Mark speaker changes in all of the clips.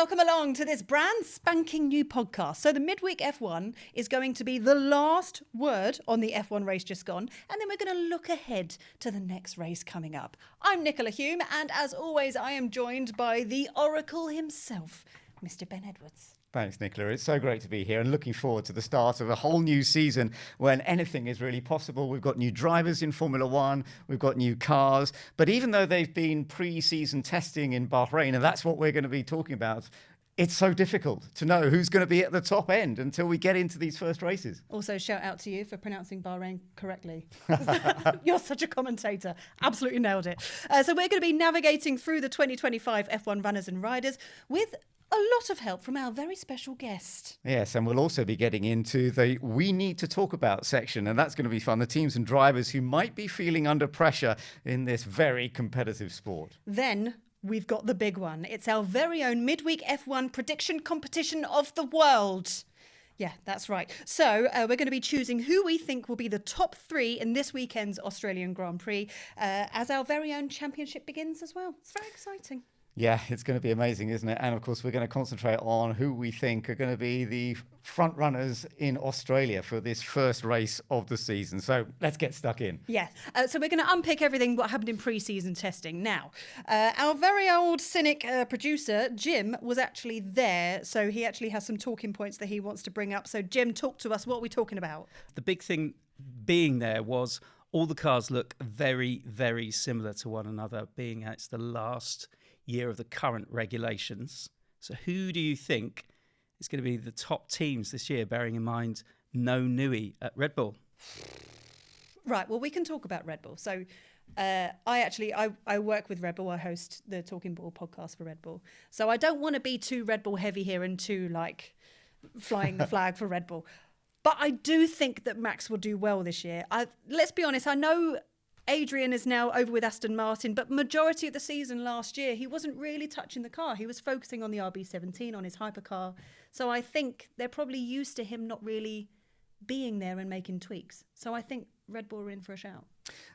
Speaker 1: welcome along to this brand spanking new podcast. So the Midweek F1 is going to be the last word on the F1 race just gone, and then we're going to look ahead to the next race coming up. I'm Nicola Hume, and as always, I am joined by the Oracle himself, Mr. Ben Edwards.
Speaker 2: Thanks, Nicola. It's so great to be here and looking forward to the start of a whole new season when anything is really possible. We've got new drivers in Formula One, we've got new cars, but even though they've been pre-season testing in Bahrain, and that's what we're going to be talking about, it's so difficult to know who's going to be at the top end until we get into these first races.
Speaker 1: Also, shout out to you for pronouncing Bahrain correctly. You're such a commentator. Absolutely nailed it. So we're going to be navigating through the 2025 F1 runners and riders with a lot of help from our very special guest.
Speaker 2: Yes, and we'll also be getting into the We Need to Talk About section, and that's going to be fun. The teams and drivers who might be feeling under pressure in this very competitive sport.
Speaker 1: Then we've got the big one. It's our very own Midweek F1 prediction competition of the world. Yeah, that's right. So we're going to be choosing who we think will be the top three in this weekend's Australian Grand Prix as our very own championship begins as well. It's very exciting.
Speaker 2: Yeah, it's going to be amazing, isn't it? And of course, we're going to concentrate on who we think are going to be the front runners in Australia for this first race of the season. So let's get stuck in.
Speaker 1: Yeah, so we're going to unpick everything what happened in pre-season testing. Now, our very old cynic producer, Jim, was actually there. So he actually has some talking points that he wants to bring up. So Jim, talk to us. What are we talking about?
Speaker 3: The big thing being there was all the cars look very, very similar to one another, being it's the last year of the current regulations. So who do you think is going to be the top teams this year, bearing in mind no Nui at Red Bull?
Speaker 1: Right, well, we can talk about Red Bull. So I work with Red Bull. I host the Talking Ball podcast for Red Bull. So I don't want to be too Red Bull heavy here and too like flying the flag for Red Bull. But I do think that Max will do well this year. Let's be honest, I know Adrian is now over with Aston Martin, but majority of the season last year, he wasn't really touching the car. He was focusing on the RB17, on his hypercar. So I think they're probably used to him not really being there and making tweaks. So I think Red Bull are in for a shout.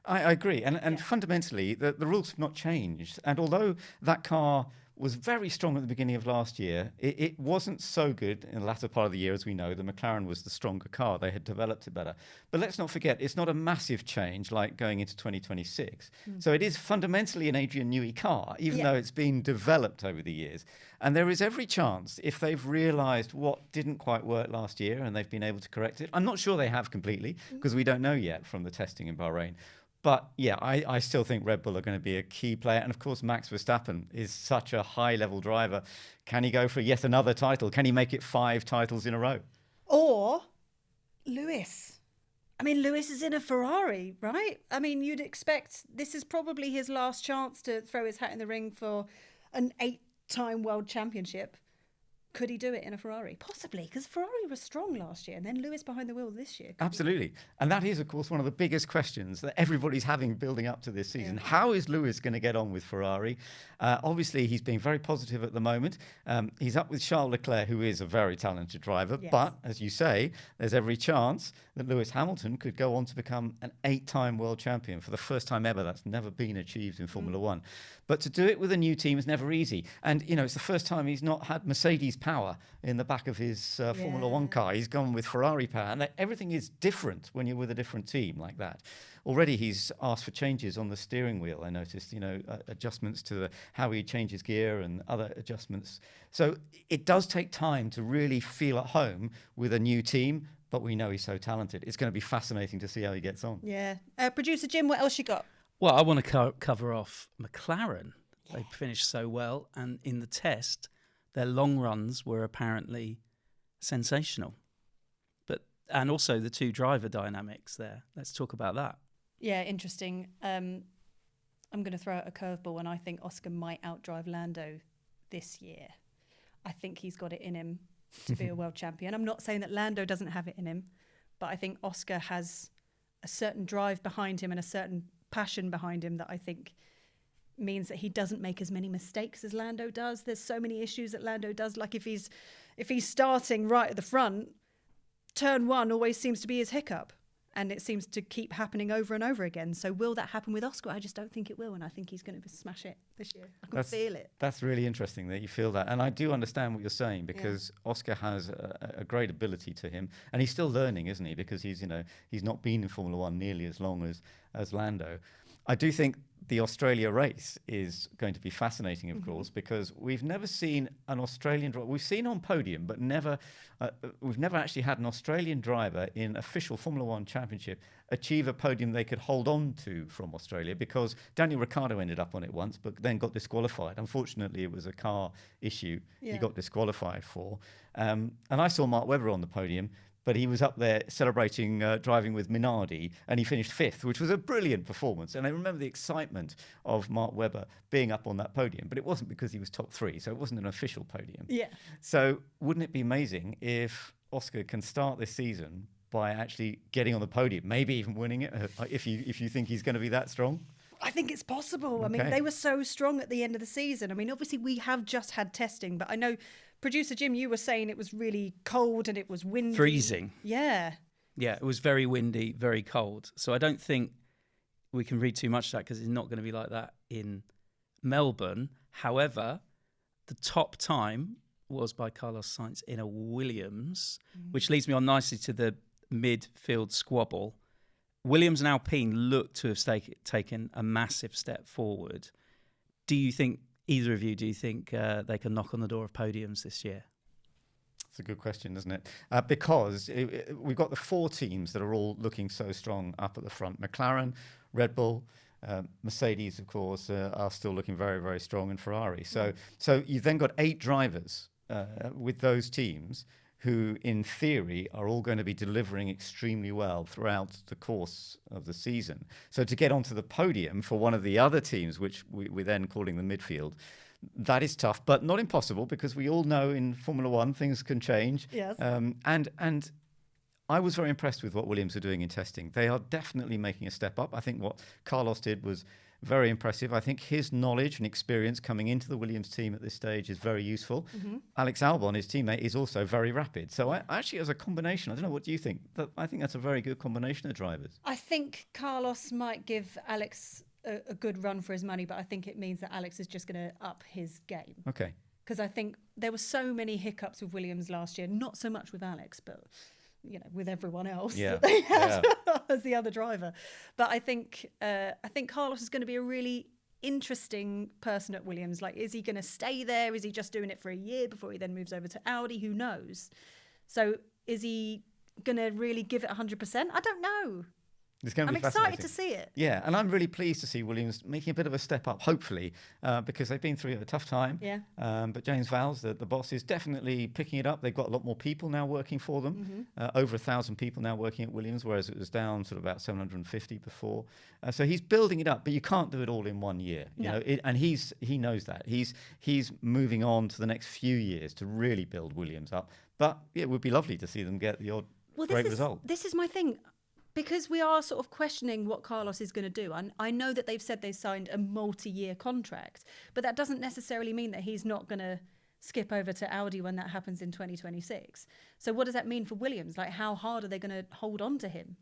Speaker 2: I agree. And fundamentally, the rules have not changed. And although that car was very strong at the beginning of last year, it wasn't so good in the latter part of the year. As we know, the McLaren was the stronger car. They had developed it better. But let's not forget, it's not a massive change like going into 2026. So it is fundamentally an Adrian Newey car, even though it's been developed over the years. And there is every chance, if they've realised what didn't quite work last year and they've been able to correct it. I'm not sure they have completely, because we don't know yet from the testing in Bahrain. But yeah, I still think Red Bull are going to be a key player. And of course, Max Verstappen is such a high-level driver. Can he go for yet another title? Can he make it 5 titles in a row?
Speaker 1: Or Lewis. I mean, Lewis is in a Ferrari, right? I mean, you'd expect this is probably his last chance to throw his hat in the ring for an 8-time world championship. Could he do it in a Ferrari? Possibly, because Ferrari was strong last year, and then Lewis behind the wheel this year.
Speaker 2: Absolutely. And that is, of course, one of the biggest questions that everybody's having building up to this season. How is Lewis going to get on with Ferrari? Obviously, he's being very positive at the moment. He's up with Charles Leclerc, who is a very talented driver. Yes. But, as you say, there's every chance that Lewis Hamilton could go on to become an 8-time world champion for the first time ever. That's never been achieved in Formula One. But to do it with a new team is never easy. And, you know, it's the first time he's not had Mercedes power in the back of his Formula One car. He's gone with Ferrari power. And everything is different when you're with a different team like that. Already he's asked for changes on the steering wheel, I noticed, you know, adjustments to how he changes gear and other adjustments. So it does take time to really feel at home with a new team, but we know he's so talented. It's going to be fascinating to see how he gets on.
Speaker 1: Yeah. Producer Jim, what else you got?
Speaker 3: Well, I want to cover off McLaren. They finished so well, and in the test, their long runs were apparently sensational. And also the two driver dynamics there. Let's talk about that.
Speaker 1: Yeah, interesting. I'm going to throw out a curveball, and I think Oscar might outdrive Lando this year. I think he's got it in him to be a world champion. I'm not saying that Lando doesn't have it in him, but I think Oscar has a certain drive behind him and a certain passion behind him that I think means that he doesn't make as many mistakes as Lando does. There's so many issues that Lando does. Like if he's starting right at the front, turn 1 always seems to be his hiccup. And it seems to keep happening over and over again. So will that happen with Oscar? I just don't think it will. And I think he's going to smash it this year. I can feel it.
Speaker 2: That's really interesting that you feel that. And I do understand what you're saying, because Oscar has a great ability to him. And he's still learning, isn't he? Because he's not been in Formula One nearly as long as Lando. I do think the Australia race is going to be fascinating, of course, because we've never seen an Australian driver. We've seen on podium, but we've never actually had an Australian driver in official Formula One championship achieve a podium they could hold on to from Australia, because Daniel Ricciardo ended up on it once, but then got disqualified. Unfortunately, it was a car issue he got disqualified for. And I saw Mark Webber on the podium, but he was up there celebrating driving with Minardi, and he finished 5th, which was a brilliant performance. And I remember the excitement of Mark Webber being up on that podium, but it wasn't because he was top 3, so it wasn't an official podium.
Speaker 1: Yeah.
Speaker 2: So wouldn't it be amazing if Oscar can start this season by actually getting on the podium, maybe even winning it, if you think he's going to be that strong?
Speaker 1: I think it's possible.
Speaker 2: Okay.
Speaker 1: I mean, they were so strong at the end of the season. I mean, obviously we have just had testing, but I know, producer Jim, you were saying it was really cold and it was windy.
Speaker 3: Freezing.
Speaker 1: Yeah.
Speaker 3: Yeah, it was very windy, very cold. So I don't think we can read too much of that, because it's not going to be like that in Melbourne. However, the top time was by Carlos Sainz in a Williams, which leads me on nicely to the midfield squabble. Williams and Alpine look to have taken a massive step forward. Do you think, either of you, they can knock on the door of podiums this year?
Speaker 2: It's a good question, isn't it? Because we've got the 4 teams that are all looking so strong up at the front. McLaren, Red Bull, Mercedes, of course, are still looking very, very strong, and Ferrari. So you've then got 8 drivers with those teams who, in theory, are all going to be delivering extremely well throughout the course of the season. So to get onto the podium for one of the other teams, which we're then calling the midfield, that is tough, but not impossible, because we all know in Formula One things can change.
Speaker 1: Yes.
Speaker 2: And I was very impressed with what Williams are doing in testing. They are definitely making a step up. I think what Carlos did was very impressive. I think his knowledge and experience coming into the Williams team at this stage is very useful. Alex Albon, his teammate, is also very rapid. So I actually, as a combination, I don't know, what do you think? I think that's a very good combination of drivers.
Speaker 1: I think Carlos might give Alex a good run for his money, but I think it means that Alex is just going to up his game.
Speaker 2: Okay.
Speaker 1: Because I think there were so many hiccups with Williams last year, not so much with Alex, but with everyone else that they had as the other driver. But I think Carlos is going to be a really interesting person at Williams. Like, is he going to stay there? Is he just doing it for a year before he then moves over to Audi? Who knows? So is he going to really give it 100%? I don't know.
Speaker 2: It's going to be
Speaker 1: fascinating. I'm excited to see it.
Speaker 2: Yeah, and I'm really pleased to see Williams making a bit of a step up, hopefully, because they've been through a tough time.
Speaker 1: Yeah.
Speaker 2: But James Vowles, the boss, is definitely picking it up. They've got a lot more people now working for them, over 1,000 people now working at Williams, whereas it was down sort of about 750 before. So he's building it up, but you can't do it all in 1 year. You know, and he knows that. He's moving on to the next few years to really build Williams up. But it would be lovely to see them get the odd great result.
Speaker 1: This is my thing. Because we are sort of questioning what Carlos is going to do. I know that they've said they signed a multi-year contract, but that doesn't necessarily mean that he's not going to skip over to Audi when that happens in 2026. So what does that mean for Williams? Like, how hard are they going to hold on to him?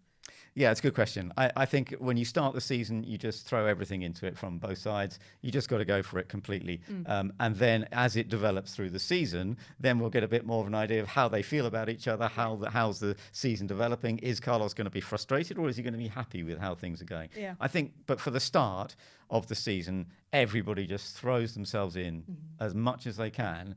Speaker 2: Yeah, it's a good question. I think when you start the season, you just throw everything into it from both sides. You just got to go for it completely. And then as it develops through the season, then we'll get a bit more of an idea of how they feel about each other, how's the season developing. Is Carlos going to be frustrated, or is he going to be happy with how things are going?
Speaker 1: Yeah.
Speaker 2: I think, but for the start of the season, everybody just throws themselves in as much as they can.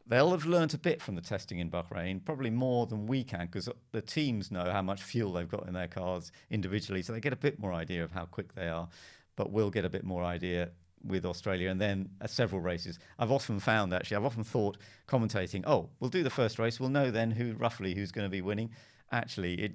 Speaker 2: They'll have learnt a bit from the testing in Bahrain, probably more than we can, because the teams know how much fuel they've got in their cars individually, so they get a bit more idea of how quick they are. But we'll get a bit more idea with Australia, and then several races. I've often thought commentating, we'll do the first race, we'll know then who's going to be winning. Actually, it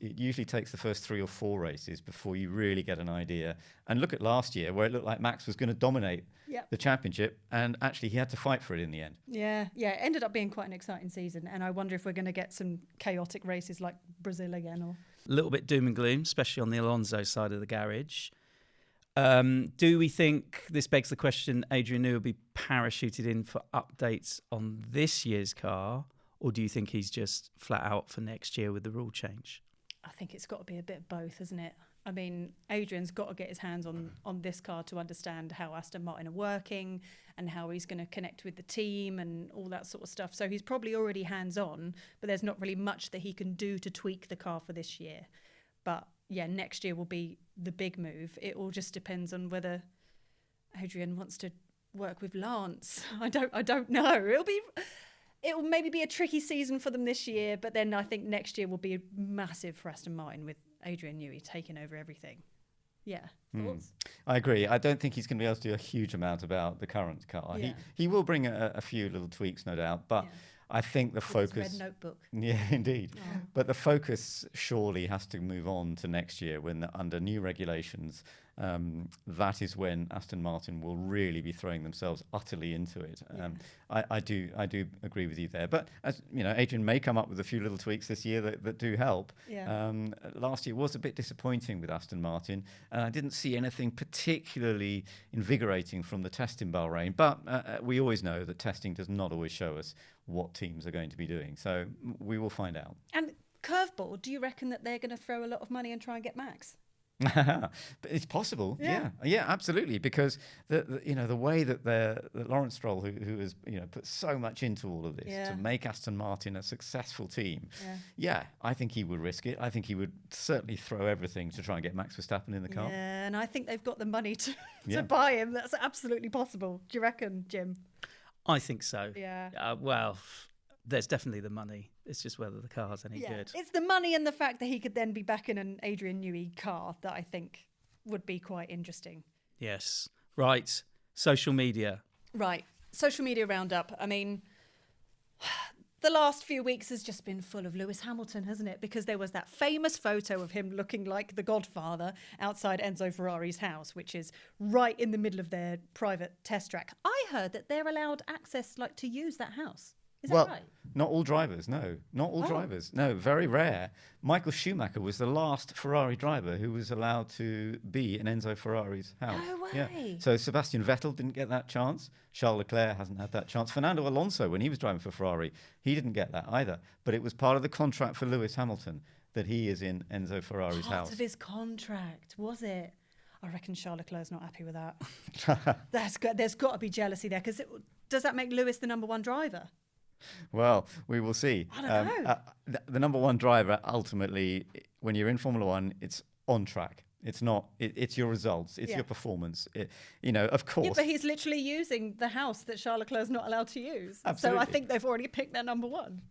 Speaker 2: usually takes the first 3 or 4 races before you really get an idea. And look at last year, where it looked like Max was going to dominate the championship, and actually he had to fight for it in the end.
Speaker 1: Yeah, it ended up being quite an exciting season, and I wonder if we're going to get some chaotic races like Brazil again. Or
Speaker 3: a little bit doom and gloom, especially on the Alonso side of the garage. Do we think, this begs the question, Adrian Newey will be parachuted in for updates on this year's car? Or do you think he's just flat out for next year with the rule change?
Speaker 1: I think it's got to be a bit of both, isn't it? I mean, Adrian's got to get his hands on this car to understand how Aston Martin are working and how he's going to connect with the team and all that sort of stuff. So he's probably already hands-on, but there's not really much that he can do to tweak the car for this year. But yeah, next year will be the big move. It all just depends on whether Adrian wants to work with Lance. I don't know. It'll maybe be a tricky season for them this year, but then I think next year will be massive for Aston Martin with Adrian Newey taking over everything. Yeah. Thoughts?
Speaker 2: I agree. I don't think he's going to be able to do a huge amount about the current car.
Speaker 1: Yeah.
Speaker 2: He will bring a few little tweaks, no doubt, but I think the focus...
Speaker 1: Red notebook.
Speaker 2: Yeah, indeed. Oh. But the focus surely has to move on to next year when under new regulations, that is when Aston Martin will really be throwing themselves utterly into it. I do agree with you there. But as you know, Adrian may come up with a few little tweaks this year that do help. Yeah. Last year was a bit disappointing with Aston Martin, and I didn't see anything particularly invigorating from the test in Bahrain. But we always know that testing does not always show us what teams are going to be doing. So we will find out.
Speaker 1: And curveball, do you reckon that they're going to throw a lot of money and try and get Max?
Speaker 2: But it's possible, yeah, absolutely, because the way that Lawrence Stroll, who has put so much into all of this to make Aston Martin a successful team, I think he would risk it. I think he would certainly throw everything to try and get Max Verstappen in the car.
Speaker 1: Yeah, and I think they've got the money to buy him. That's absolutely possible. Do you reckon, Jim?
Speaker 3: I think so.
Speaker 1: Yeah.
Speaker 3: Well, there's definitely the money. It's just whether the car's any good.
Speaker 1: It's the money and the fact that he could then be back in an Adrian Newey car that I think would be quite interesting.
Speaker 3: Yes. Right. Social media.
Speaker 1: Right. Social media roundup. I mean, the last few weeks has just been full of Lewis Hamilton, hasn't it? Because there was that famous photo of him looking like the Godfather outside Enzo Ferrari's house, which is right in the middle of their private test track. I heard that they're allowed access to use that house. Is that right?
Speaker 2: Not all drivers, no. Not all drivers. No, very rare. Michael Schumacher was the last Ferrari driver who was allowed to be in Enzo Ferrari's house.
Speaker 1: No way.
Speaker 2: Yeah. So Sebastian Vettel didn't get that chance. Charles Leclerc hasn't had that chance. Fernando Alonso, when he was driving for Ferrari, he didn't get that either. But it was part of the contract for Lewis Hamilton that he is in Enzo Ferrari's house.
Speaker 1: Part of his contract, was it? I reckon Charles Leclerc's not happy with that. There's got to be jealousy there, because does that make Lewis the number one driver?
Speaker 2: Well, we will see.
Speaker 1: I don't know.
Speaker 2: The number one driver, ultimately, when you're in Formula One, it's on track. It's not. It's your results. It's your performance. Of course.
Speaker 1: Yeah, but he's literally using the house that Charles Leclerc's not allowed to use.
Speaker 2: Absolutely.
Speaker 1: So I think they've already picked their number one.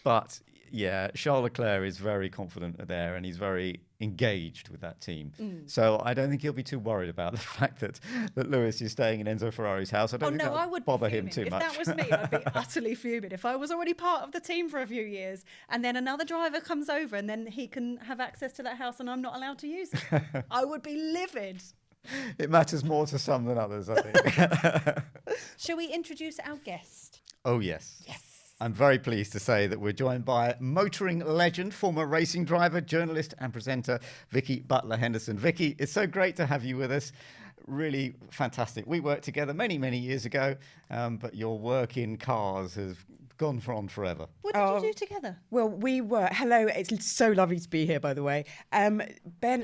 Speaker 2: But yeah, Charles Leclerc is very confident there, and he's very engaged with that team. So I don't think he'll be too worried about the fact that Lewis is staying in Enzo Ferrari's house. I don't think that would bother him too much.
Speaker 1: If that was me, I'd be utterly fuming. If I was already part of the team for a few years, and then another driver comes over, and then he can have access to that house, and I'm not allowed to use it, I would be livid.
Speaker 2: It matters more to some than others, I think.
Speaker 1: Shall we introduce our guest?
Speaker 2: Oh, yes.
Speaker 1: Yes.
Speaker 2: I'm very pleased to say that we're joined by motoring legend, former racing driver, journalist and presenter, Vicki Butler-Henderson. Vicki, it's so great to have you with us. Really fantastic. We worked together many, many years ago, but your work in cars has gone on forever.
Speaker 1: What did you do together?
Speaker 4: Well, hello, it's so lovely to be here, by the way. Ben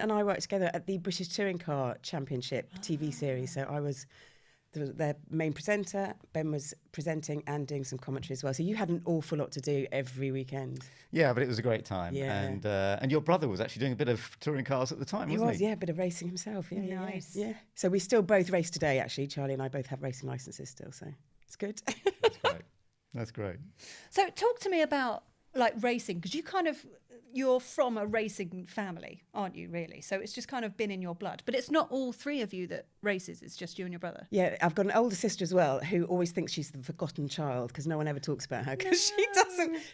Speaker 4: and I worked together at the British Touring Car Championship TV series, so I was their main presenter. Ben was presenting and doing some commentary as well. So you had an awful lot to do every weekend.
Speaker 2: Yeah, but it was a great time.
Speaker 4: Yeah.
Speaker 2: And your brother was actually doing a bit of touring cars at the time, wasn't he?
Speaker 4: Yeah, a bit of racing himself. Yeah,
Speaker 1: nice.
Speaker 4: Yeah. So we still both race today, actually. Charlie and I both have racing licenses still, so it's good.
Speaker 2: That's great. That's great.
Speaker 1: So talk to me about racing, because you're from a racing family, aren't you, really? So it's just kind of been in your blood. But it's not all three of you that races, it's just you and your brother.
Speaker 4: Yeah, I've got an older sister as well who always thinks she's the forgotten child because no one ever talks about her because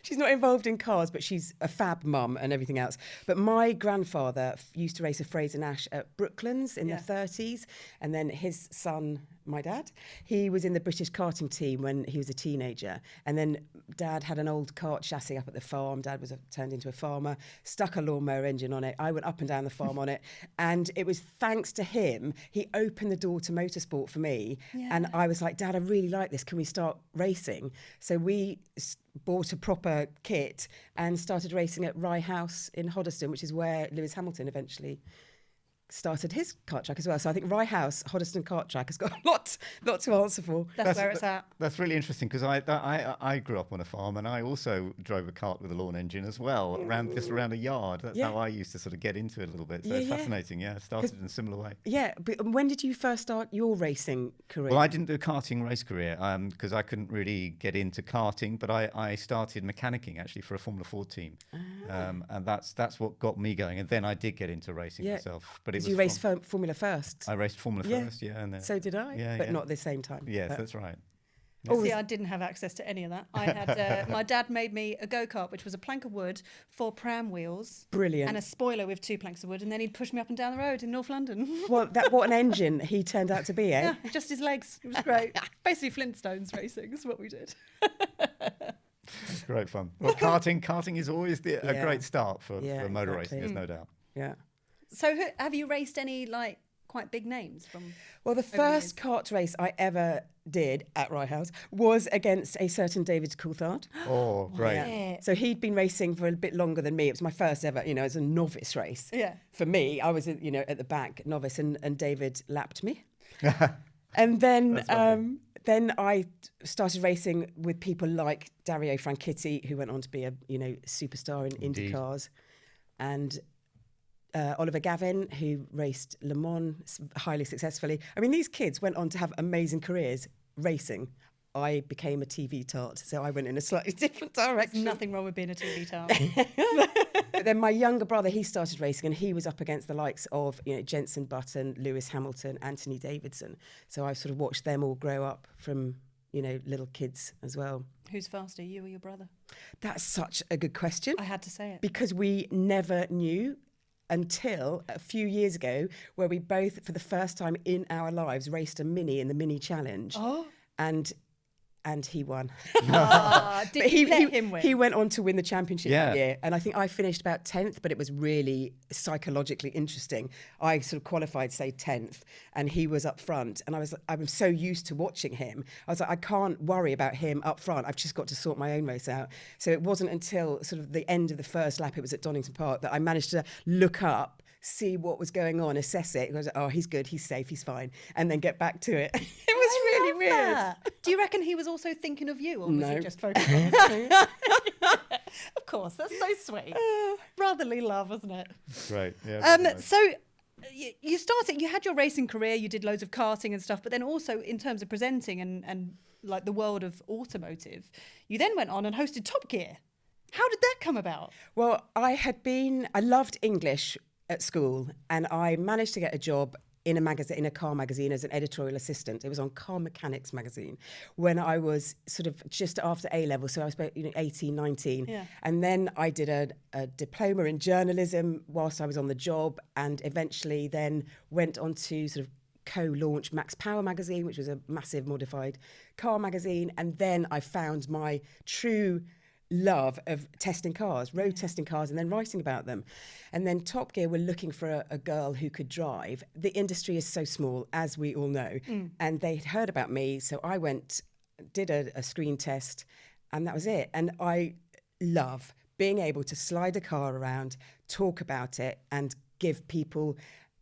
Speaker 4: she's not involved in cars, but she's a fab mum and everything else. But my grandfather used to race a Fraser Nash at Brooklands in the 30s, and then his son my dad. He was in the British karting team when he was a teenager. And then Dad had an old kart chassis up at the farm. Dad was turned into a farmer, stuck a lawnmower engine on it. I went up and down the farm on it. And it was thanks to him, he opened the door to motorsport for me.
Speaker 1: Yeah.
Speaker 4: And I was like, Dad, I really like this. Can we start racing? So we bought a proper kit and started racing at Rye House in Hoddesdon, which is where Lewis Hamilton eventually started his kart track as well. So I think Rye House, Hoddesdon kart track has got a lot to answer for.
Speaker 1: That's where it's at.
Speaker 2: That's really interesting because I grew up on a farm and I also drove a cart with a lawn engine as well, around a yard. That's how I used to sort of get into it a little bit. So it's fascinating. Yeah, started in a similar way.
Speaker 4: Yeah, but when did you first start your racing career?
Speaker 2: Well, I didn't do a karting race career because I couldn't really get into karting, but I started mechanicking actually for a Formula 4 team. And that's what got me going. And then I did get into racing myself. But
Speaker 4: did you race Formula first?
Speaker 2: I raced Formula first, and then,
Speaker 4: so did I, but not at the same time.
Speaker 2: Yes, that's right.
Speaker 1: Oh, see, I didn't have access to any of that. I had my dad made me a go-kart, which was a plank of wood, 4 pram wheels,
Speaker 4: brilliant,
Speaker 1: and a spoiler with 2 planks of wood, and then he'd push me up and down the road in North London.
Speaker 4: Well, what an engine he turned out to be, eh?
Speaker 1: Yeah, just his legs. It was great. Basically, Flintstones racing is what we did.
Speaker 2: It's great fun. Well, karting is always a great start for motor racing. There's no doubt.
Speaker 4: Yeah.
Speaker 1: So, have you raced any quite big names from?
Speaker 4: Well, the first kart race I ever did at Rye House was against a certain David Coulthard.
Speaker 2: Oh, great.
Speaker 1: Yeah.
Speaker 4: So he'd been racing for a bit longer than me. It was my first ever, as a novice race.
Speaker 1: Yeah.
Speaker 4: For me, I was, at the back, novice, and David lapped me. And then I started racing with people like Dario Franchitti, who went on to be a, superstar in Indy cars, and Oliver Gavin, who raced Le Mans highly successfully. I mean, these kids went on to have amazing careers racing. I became a TV tart, so I went in a slightly different direction.
Speaker 1: There's nothing wrong with being a TV tart.
Speaker 4: But then my younger brother, he started racing, and he was up against the likes of, Jenson Button, Lewis Hamilton, Anthony Davidson. So I sort of watched them all grow up from, little kids as well.
Speaker 1: Who's faster, you or your brother?
Speaker 4: That's such a good question.
Speaker 1: I had to say it.
Speaker 4: Because we never knew until a few years ago, where we both, for the first time in our lives, raced a Mini in the Mini Challenge.
Speaker 1: Oh.
Speaker 4: And he won.
Speaker 1: Did you let him win?
Speaker 4: He went on to win the championship that year. And I think I finished about 10th, but it was really psychologically interesting. I sort of qualified, say, 10th, and he was up front. And I'm so used to watching him. I was like, I can't worry about him up front. I've just got to sort my own race out. So it wasn't until sort of the end of the first lap, it was at Donington Park, that I managed to look up, see what was going on, assess it. I was like, oh, he's good, he's safe, he's fine. And then get back to it. It was really weird.
Speaker 1: That. Do you reckon he was also thinking of you, or was he just focused on his food? Of course, that's so sweet. Brotherly love, isn't it?
Speaker 2: Great. Yeah.
Speaker 1: So you had your racing career, you did loads of karting and stuff, but then also in terms of presenting and like the world of automotive, you then went on and hosted Top Gear. How did that come about?
Speaker 4: Well, I loved English at school, and I managed to get a job in a car magazine as an editorial assistant. It was on Car Mechanics magazine when I was sort of just after A-level, so I was about 18, 19.
Speaker 1: Yeah.
Speaker 4: And then I did a diploma in journalism whilst I was on the job, and eventually then went on to sort of co-launch Max Power magazine, which was a massive modified car magazine. And then I found my true love of testing cars, road testing cars, and then writing about them. And then Top Gear were looking for a girl who could drive. The industry is so small, as we all know, and they'd heard about me, so I went, did a screen test, and that was it. And I love being able to slide a car around, talk about it, and give people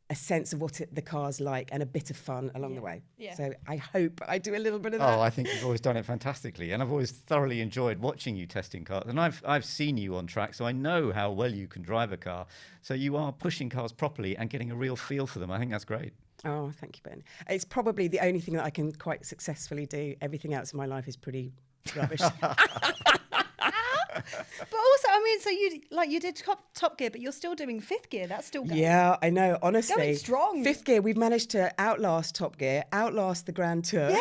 Speaker 4: a sense of what the car's like and a bit of fun along the way. Yeah. So I hope I do a little bit of that.
Speaker 2: Oh, I think you've always done it fantastically. And I've always thoroughly enjoyed watching you testing cars. And I've seen you on track, so I know how well you can drive a car. So you are pushing cars properly and getting a real feel for them. I think that's great.
Speaker 4: Oh, thank you, Ben. It's probably the only thing that I can quite successfully do. Everything else in my life is pretty rubbish.
Speaker 1: But also, I mean, so you did Top Gear, but you're still doing Fifth Gear. That's still going.
Speaker 4: Yeah, I know. Honestly,
Speaker 1: going strong.
Speaker 4: Fifth Gear, we've managed to outlast Top Gear, outlast the Grand Tour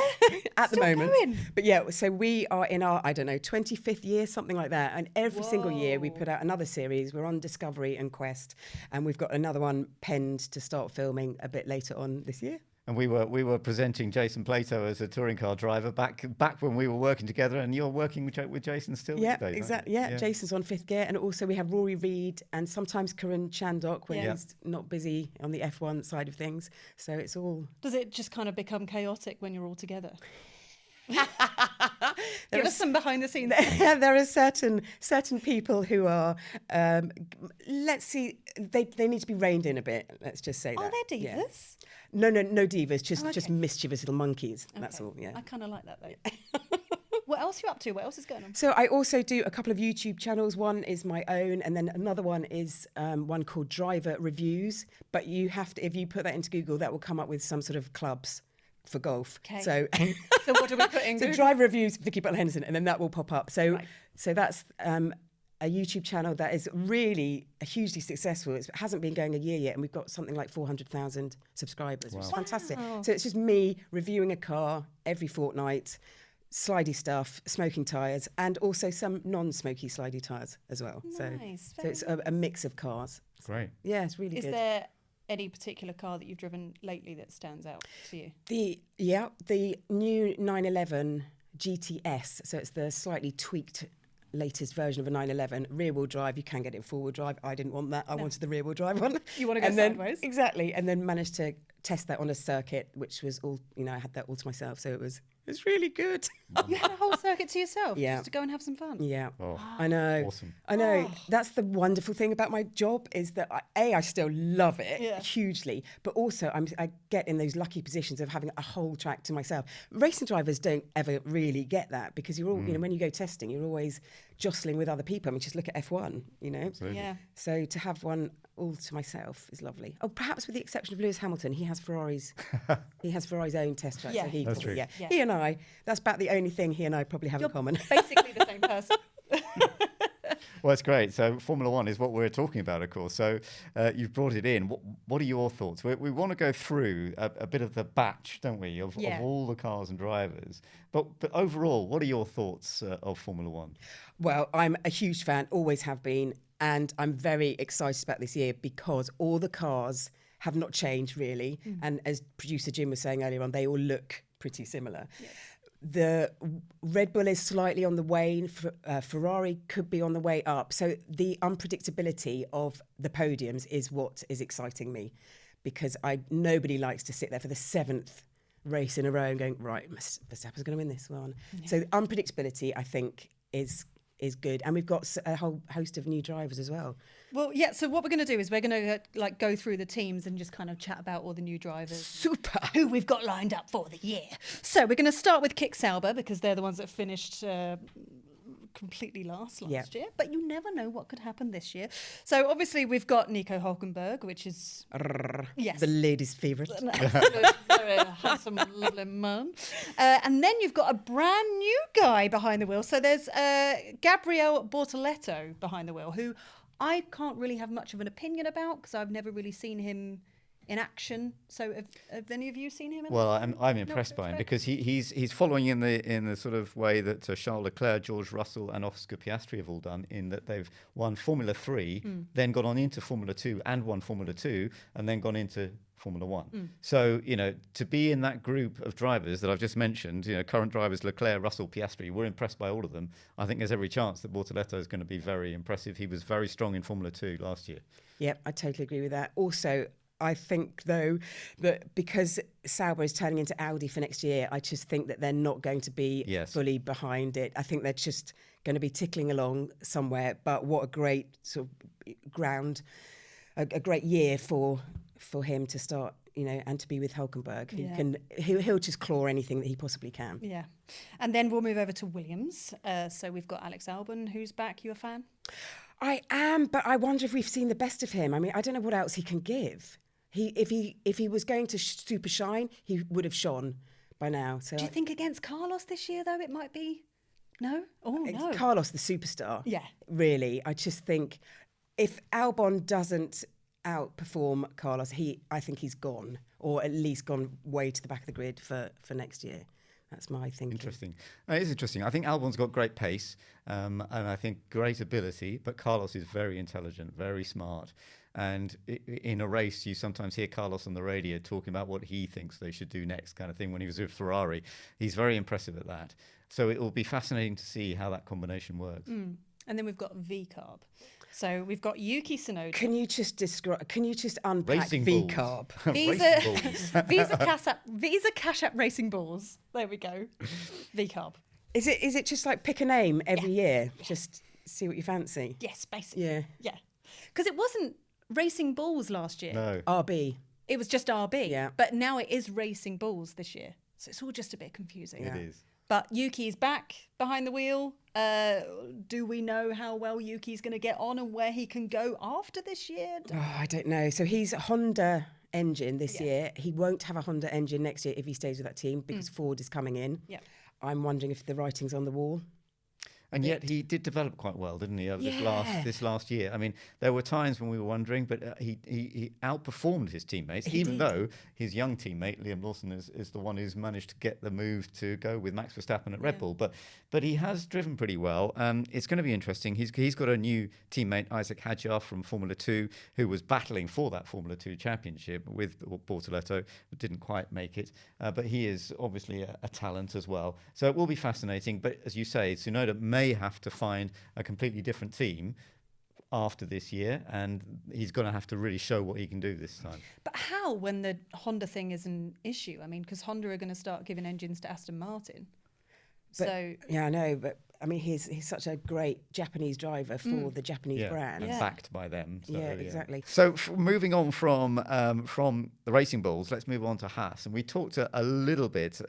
Speaker 4: at the moment.
Speaker 1: Going.
Speaker 4: But yeah, so we are in our 25th year, something like that. And every single year we put out another series. We're on Discovery and Quest, and we've got another one penned to start filming a bit later on this year.
Speaker 2: And we were presenting Jason Plato as a touring car driver back when we were working together, and you're working with Jason still
Speaker 4: Yeah,
Speaker 2: these days,
Speaker 4: exactly. Yeah, Jason's on 5th gear, and also we have Rory Reid and sometimes Corinne Chandok when he's not busy on the F1 side of things. So it's all.
Speaker 1: Does it just kind of become chaotic when you're all together? Give us some behind the scenes.
Speaker 4: There are certain people who are, let's see, they need to be reined in a bit. Let's just say that.
Speaker 1: Are there divas?
Speaker 4: Yeah. No divas. Just mischievous little monkeys. Okay. That's all. Yeah.
Speaker 1: I kind of like that though. What else are you up to? What else is going on?
Speaker 4: So I also do a couple of YouTube channels. One is my own, and then another one is one called Driver Reviews. But you have to, if you put that into Google, that will come up with some sort of clubs for golf.
Speaker 1: Okay.
Speaker 4: So
Speaker 1: what do we put in?
Speaker 4: So Driver Reviews, Vicki Butler-Henderson, and then that will pop up. So that's a YouTube channel that is really hugely successful. It hasn't been going a year yet, and we've got something like 400,000 subscribers, which is fantastic.
Speaker 1: Wow.
Speaker 4: So it's just me reviewing a car every fortnight, slidey stuff, smoking tyres, and also some non-smoky slidey tyres as well.
Speaker 1: Nice.
Speaker 4: So it's a mix of cars.
Speaker 2: Great.
Speaker 4: Yeah, it's really good.
Speaker 1: Is there any particular car that you've driven lately that stands out to you?
Speaker 4: The new 911 GTS. So it's the slightly tweaked latest version of a 911, rear-wheel drive. You can get it in four-wheel drive. I didn't want that. I wanted the rear-wheel drive one.
Speaker 1: You want to go sideways?
Speaker 4: Exactly. And then managed to test that on a circuit, which was all, I had that all to myself. So it's really good.
Speaker 1: You had a whole circuit to yourself
Speaker 4: Yeah.
Speaker 1: just to go and have some fun.
Speaker 4: Yeah.
Speaker 2: Oh,
Speaker 4: I know.
Speaker 2: awesome.
Speaker 4: I know. That's the wonderful thing about my job is that I still love it hugely, but also I get in those lucky positions of having a whole track to myself. Racing drivers don't ever really get that because you're all, when you go testing, you're always jostling with other people. I mean, just look at F1,
Speaker 2: Absolutely.
Speaker 1: Yeah.
Speaker 4: So to have one all to myself is lovely. Oh, perhaps with the exception of Lewis Hamilton, he has Ferrari's own test track.
Speaker 1: Yeah.
Speaker 4: So he
Speaker 2: That's
Speaker 4: probably,
Speaker 2: true.
Speaker 1: Yeah.
Speaker 4: He and I, that's about the only thing he and I probably have
Speaker 1: You're
Speaker 4: in common.
Speaker 1: basically the same person.
Speaker 2: Well, that's great. So Formula One is what we're talking about, of course. So you've brought it in. What are your thoughts? We want to go through a bit of the batch, don't we, of all the cars and drivers. But overall, what are your thoughts of Formula One?
Speaker 4: Well, I'm a huge fan, always have been, and I'm very excited about this year because all the cars have not changed really. And as producer Jim was saying earlier on, they all look pretty similar. Yeah. The Red Bull is slightly on the wane. Ferrari could be on the way up. So the unpredictability of the podiums is what is exciting me because nobody likes to sit there for the 7th race in a row and going, right, Verstappen's going to win this one. Yeah. So the unpredictability, I think, is good. And we've got a whole host of new drivers as well.
Speaker 1: Well, yeah, so what we're going to do is we're going to go through the teams and just kind of chat about all the new drivers.
Speaker 4: Super.
Speaker 1: Who we've got lined up for the year. So we're going to start with Kick Sauber because they're the ones that finished completely last year. But you never know what could happen this year. So obviously we've got Nico Hülkenberg, which is... yes.
Speaker 4: The ladies' favourite.
Speaker 1: Very handsome, lovely man. And then you've got a brand new guy behind the wheel. So there's Gabriele Bortoleto behind the wheel, who I can't really have much of an opinion about because I've never really seen him in action. So have any of you seen him?
Speaker 2: Well, I'm impressed by him because he's following in the sort of way that Charles Leclerc, George Russell and Oscar Piastri have all done, in that they've won Formula 3, then gone on into Formula 2 and won Formula 2 and then gone into Formula 1. So, to be in that group of drivers that I've just mentioned, current drivers Leclerc, Russell, Piastri, we're impressed by all of them. I think there's every chance that Bortoleto is going to be very impressive. He was very strong in Formula 2 last year.
Speaker 4: Yep, I totally agree with that. Also, I think, though, that because Sauber is turning into Audi for next year, I just think that they're not going to be fully behind it. I think they're just going to be tickling along somewhere. But what a great sort of ground, a great year for him to start, and to be with Hülkenberg. He'll just claw anything that he possibly can.
Speaker 1: Yeah. And then we'll move over to Williams. So we've got Alex Albon, who's back. You a fan?
Speaker 4: I am, but I wonder if we've seen the best of him. I mean, I don't know what else he can give. If he was going to super shine, he would have shone by now. So
Speaker 1: do you think against Carlos this year, though, it might be? No? Oh, no.
Speaker 4: Carlos, the superstar.
Speaker 1: Yeah. Really.
Speaker 4: I just think if Albon doesn't outperform Carlos, I think he's gone, or at least gone way to the back of the grid for next year. That's my thinking.
Speaker 2: Interesting. It is interesting. I think Albon's got great pace and I think great ability, but Carlos is very intelligent, very smart. And in a race, you sometimes hear Carlos on the radio talking about what he thinks they should do next, kind of thing. When he was with Ferrari, he's very impressive at that. So it will be fascinating to see how that combination works.
Speaker 1: And then we've got V-carb. So we've got Yuki Tsunoda.
Speaker 4: Can you just unpack
Speaker 2: Racing
Speaker 4: V-carb?
Speaker 1: Visa Cash App Racing Balls. There we go. V-carb.
Speaker 4: Is it just like pick a name every year? Just see what you fancy?
Speaker 1: Yes, basically.
Speaker 4: Yeah.
Speaker 1: Yeah. Because it wasn't Racing Balls last year.
Speaker 2: No.
Speaker 4: RB.
Speaker 1: It was just RB.
Speaker 4: Yeah.
Speaker 1: But now it is Racing Balls this year. So it's all just a bit confusing.
Speaker 2: It is.
Speaker 1: But Yuki's back behind the wheel. Do we know how well Yuki's going to get on and where he can go after this year?
Speaker 4: Oh, I don't know. So he's a Honda engine this year. He won't have a Honda engine next year if he stays with that team because Ford is coming in.
Speaker 1: Yeah.
Speaker 4: I'm wondering if the writing's on the wall.
Speaker 2: And yet he did develop quite well, didn't he, over
Speaker 4: Yeah.
Speaker 2: this last year? I mean, there were times when we were wondering, but he outperformed his teammates, even though his young teammate, Liam Lawson, is the one who's managed to get the move to go with Max Verstappen at Red Bull. But he has driven pretty well. It's going to be interesting. He's got a new teammate, Isaac Hadjar from Formula 2, who was battling for that Formula 2 championship with Bortoleto, but didn't quite make it. But he is obviously a talent as well. So it will be fascinating. But as you say, Tsunoda may have to find a completely different team after this year, and he's going to have to really show what he can do this time.
Speaker 1: But how, when the Honda thing is an issue? I mean, because Honda are going to start giving engines to Aston Martin.
Speaker 4: Yeah, I know, but I mean, he's such a great Japanese driver for the Japanese brand.
Speaker 2: And backed by them. So,
Speaker 4: Yeah, exactly.
Speaker 2: So moving on from the Racing Bulls, let's move on to Haas. And we talked a little bit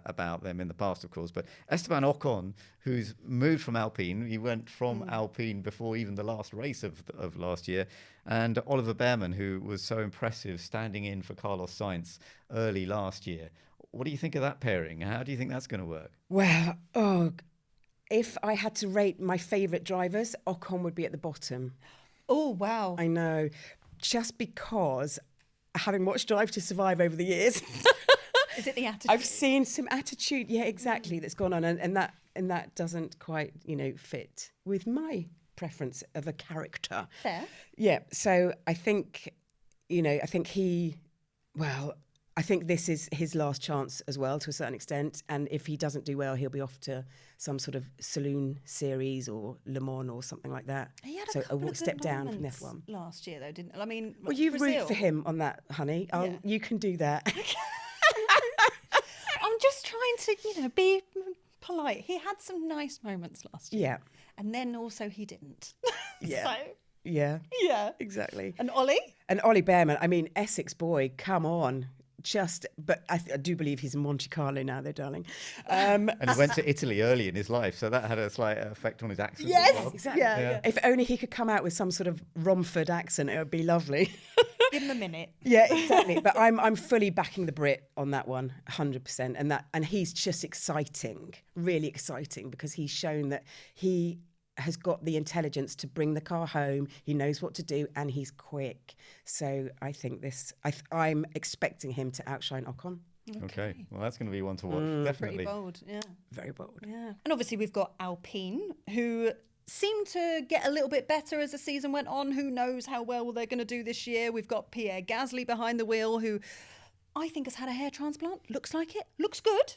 Speaker 2: about them in the past, of course, but Esteban Ocon, who's moved from Alpine, he went from Alpine before even the last race of last year, and Oliver Behrman, who was so impressive standing in for Carlos Sainz early last year. What do you think of that pairing? How do you think that's going to work?
Speaker 4: Well, if I had to rate my favourite drivers, Ocon would be at the bottom.
Speaker 1: Oh, wow.
Speaker 4: I know, just because having watched Drive to Survive over the years,
Speaker 1: Is it the attitude?
Speaker 4: I've seen some attitude, exactly, that's gone on, and that doesn't quite, fit with my preference of a character.
Speaker 1: Fair.
Speaker 4: Yeah, so I think I think this is his last chance as well, to a certain extent. And if he doesn't do well, he'll be off to some sort of saloon series or Le Mans or something like that.
Speaker 1: He had
Speaker 4: so
Speaker 1: a couple of
Speaker 4: step
Speaker 1: good
Speaker 4: down from
Speaker 1: moments
Speaker 4: F1.
Speaker 1: last year, though, didn't? I mean,
Speaker 4: Well, you
Speaker 1: Brazil.
Speaker 4: root for him on that, honey. You can do that.
Speaker 1: I'm just trying to, be polite. He had some nice moments last year.
Speaker 4: Yeah.
Speaker 1: And then also he didn't.
Speaker 4: Yeah.
Speaker 1: So,
Speaker 4: Yeah.
Speaker 1: yeah.
Speaker 4: Exactly.
Speaker 1: And Ollie?
Speaker 4: And Ollie Behrman, I mean, Essex boy, come on. But I do believe he's in Monte Carlo now, though, darling.
Speaker 2: And he went to Italy early in his life, so that had a slight effect on his accent.
Speaker 1: Yes,
Speaker 2: as well.
Speaker 4: Exactly.
Speaker 1: Yeah.
Speaker 4: If only he could come out with some sort of Romford accent, it would be lovely.
Speaker 1: Give him a minute.
Speaker 4: Yeah, exactly. But I'm fully backing the Brit on that one, 100%. And he's just exciting, really exciting, because he's shown that he has got the intelligence to bring the car home. He knows what to do, and he's quick. So I think I'm expecting him to outshine Ocon.
Speaker 2: Okay. Well, that's going to be one to watch. Definitely.
Speaker 1: Pretty bold, yeah.
Speaker 4: Very bold.
Speaker 1: Yeah. And obviously we've got Alpine, who seemed to get a little bit better as the season went on. Who knows how well they're going to do this year. We've got Pierre Gasly behind the wheel, who I think has had a hair transplant. Looks like it. Looks good.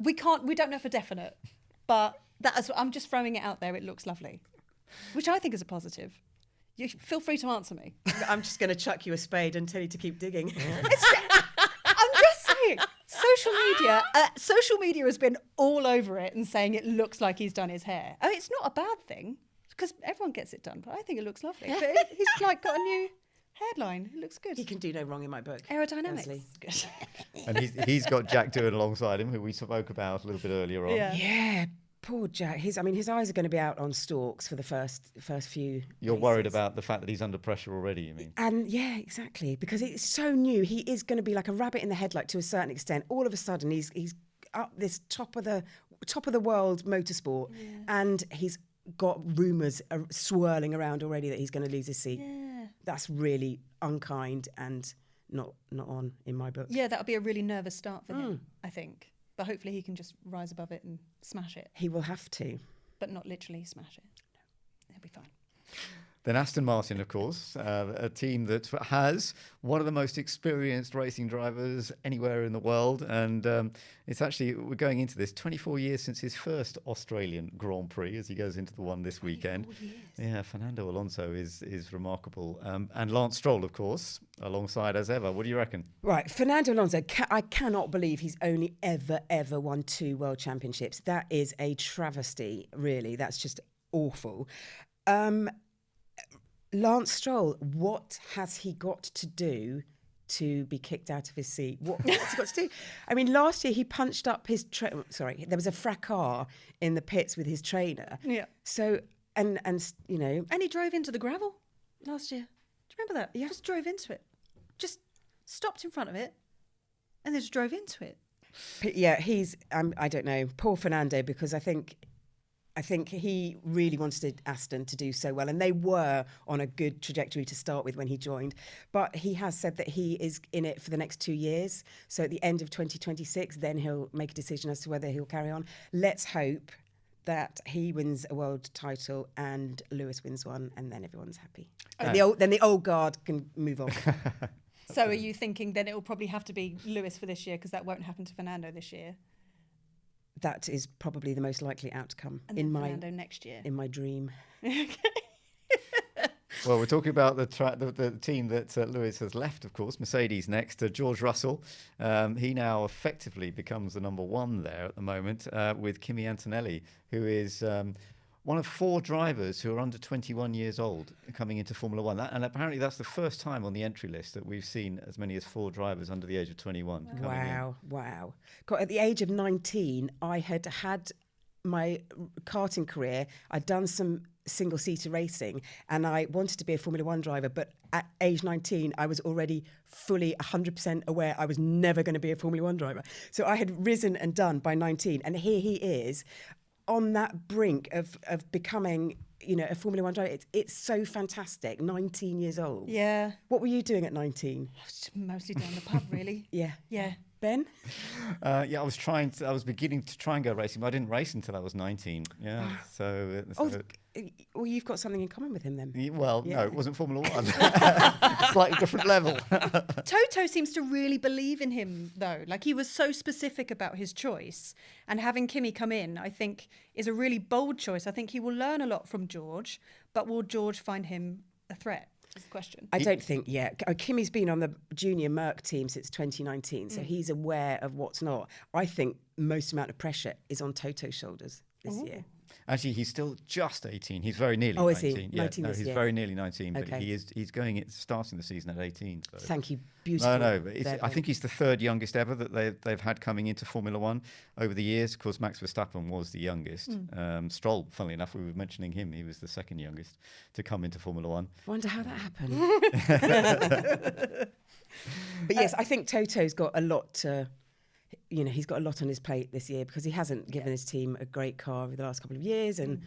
Speaker 1: We don't know for definite, but I'm just throwing it out there. It looks lovely, which I think is a positive. You feel free to answer me.
Speaker 4: I'm just going to chuck you a spade and tell you to keep digging.
Speaker 1: I'm just saying, social media has been all over it and saying it looks like he's done his hair. I mean, it's not a bad thing because everyone gets it done, but I think it looks lovely. But he's got a new hairline. It looks good.
Speaker 4: He can do no wrong in my book.
Speaker 1: Aerodynamics.
Speaker 4: Gasly.
Speaker 1: Good.
Speaker 2: And he's got Jack Doohan alongside him, who we spoke about a little bit earlier on.
Speaker 1: Yeah.
Speaker 4: Yeah, poor Jack. His eyes are going to be out on stalks for the first few.
Speaker 2: You're worried
Speaker 4: races.
Speaker 2: about the fact that he's under pressure already, you mean?
Speaker 4: And yeah, exactly, because it's so new. He is going to be like a rabbit in the headlight to a certain extent. All of a sudden, he's up this top of the world motorsport, and he's got rumours swirling around already that he's going to lose his seat.
Speaker 1: Yeah.
Speaker 4: That's really unkind and not on in my book.
Speaker 1: Yeah, that'll be a really nervous start for him, I think. But hopefully he can just rise above it and smash it.
Speaker 4: He will have to.
Speaker 1: But not literally smash it. No. He'll be fine.
Speaker 2: Then Aston Martin, of course, a team that has one of the most experienced racing drivers anywhere in the world. And it's actually, we're going into this, 24 years since his first Australian Grand Prix as he goes into the one this weekend. Yeah, Fernando Alonso is remarkable. And Lance Stroll, of course, alongside as ever. What do you reckon?
Speaker 4: Right, Fernando Alonso, I cannot believe he's only ever won 2 world championships. That is a travesty, really. That's just awful. Lance Stroll, what has he got to do to be kicked out of his seat? What's he got to do? I mean, last year he punched up his... there was a fracas in the pits with his trainer.
Speaker 1: Yeah.
Speaker 4: So, and you know...
Speaker 1: And he drove into the gravel last year. Do you remember that?
Speaker 4: Yeah.
Speaker 1: Just drove into it. Just stopped in front of it and then just drove into it.
Speaker 4: Yeah, he's... I don't know. Poor Fernando, because I think he really wanted Aston to do so well, and they were on a good trajectory to start with when he joined. But he has said that he is in it for the next 2 years. So at the end of 2026, then he'll make a decision as to whether he'll carry on. Let's hope that he wins a world title and Lewis wins one, and then everyone's happy. Then the old guard can move on.
Speaker 1: So are you thinking then it will probably have to be Lewis for this year, because that won't happen to Fernando this year?
Speaker 4: That is probably the most likely outcome
Speaker 1: And then Fernando next year.
Speaker 4: In my dream.
Speaker 2: Well, we're talking about the team that Lewis has left, of course. Mercedes next. George Russell. He now effectively becomes the number 1 there at the moment with Kimi Antonelli, who is one of 4 drivers who are under 21 years old coming into Formula 1. And apparently that's the first time on the entry list that we've seen as many as 4 drivers under the age of 21 coming in.
Speaker 4: Wow. God, at the age of 19, I had my karting career. I'd done some single-seater racing and I wanted to be a Formula 1 driver, but at age 19, I was already fully 100% aware I was never going to be a Formula 1 driver. So I had risen and done by 19, and here he is on that brink of becoming, you know, a Formula 1 driver. It's so fantastic. 19 years old.
Speaker 1: Yeah.
Speaker 4: What were you doing at 19?
Speaker 1: Mostly down the pub, really.
Speaker 4: Yeah.
Speaker 1: Yeah.
Speaker 4: Ben?
Speaker 2: I was beginning to try and go racing, but I didn't race until I was 19. Yeah.
Speaker 4: Well, you've got something in common with him then.
Speaker 2: No, it wasn't Formula 1. Slightly different level.
Speaker 1: Toto seems to really believe in him, though. Like, he was so specific about his choice. And having Kimi come in, I think, is a really bold choice. I think he will learn a lot from George, but will George find him a threat? Is the question.
Speaker 4: I don't think, Kimi's been on the junior Merc team since 2019, so he's aware of what's not. I think most amount of pressure is on Toto's shoulders this year.
Speaker 2: Actually, he's still just 18. He's very nearly 19.
Speaker 4: Oh, is he? 19
Speaker 2: he's very nearly 19, but
Speaker 4: Okay.
Speaker 2: he's starting the season at 18. So.
Speaker 4: Thank you. Beautiful.
Speaker 2: No, but I think he's the 3rd youngest ever that they've had coming into Formula 1 over the years. Of course, Max Verstappen was the youngest. Stroll, funnily enough, we were mentioning him. He was the 2nd youngest to come into Formula 1.
Speaker 4: Wonder how that happened. But yes, I think Toto's got a lot to... You know, he's got a lot on his plate this year because he hasn't given his team a great car over the last couple of years, and